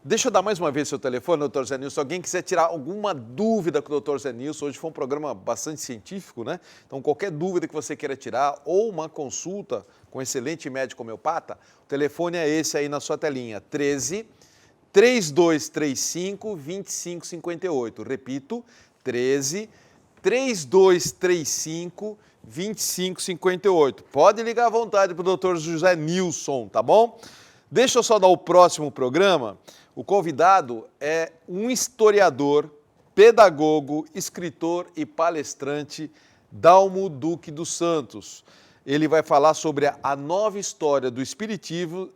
Deixa eu dar mais uma vez seu telefone, doutor Zé Nilson. Se alguém quiser tirar alguma dúvida com o doutor Zé Nilson, hoje foi um programa bastante científico, né? Então, qualquer dúvida que você queira tirar ou uma consulta com um excelente médico homeopata, o telefone é esse aí na sua telinha, 13 3235 2558. Repito, 13 3235 2558. Pode ligar à vontade para o doutor José Nilson, tá bom? Deixa eu só dar o próximo programa. O convidado é um historiador, pedagogo, escritor e palestrante, Dalmo Duque dos Santos. Ele vai falar sobre a nova história do espiritismo,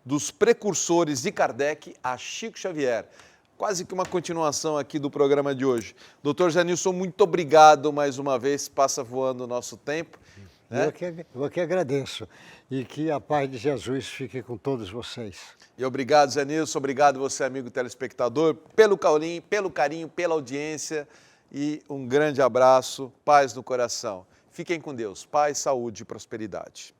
dos precursores de Kardec a Chico Xavier. Quase que uma continuação aqui do programa de hoje. Doutor Zé Nilson, muito obrigado mais uma vez, passa voando o nosso tempo. Né? Eu que agradeço e que a paz de Jesus fique com todos vocês. E obrigado, Zé Nilson, obrigado você, amigo telespectador, pelo carinho, pela audiência e um grande abraço, paz no coração. Fiquem com Deus, paz, saúde e prosperidade.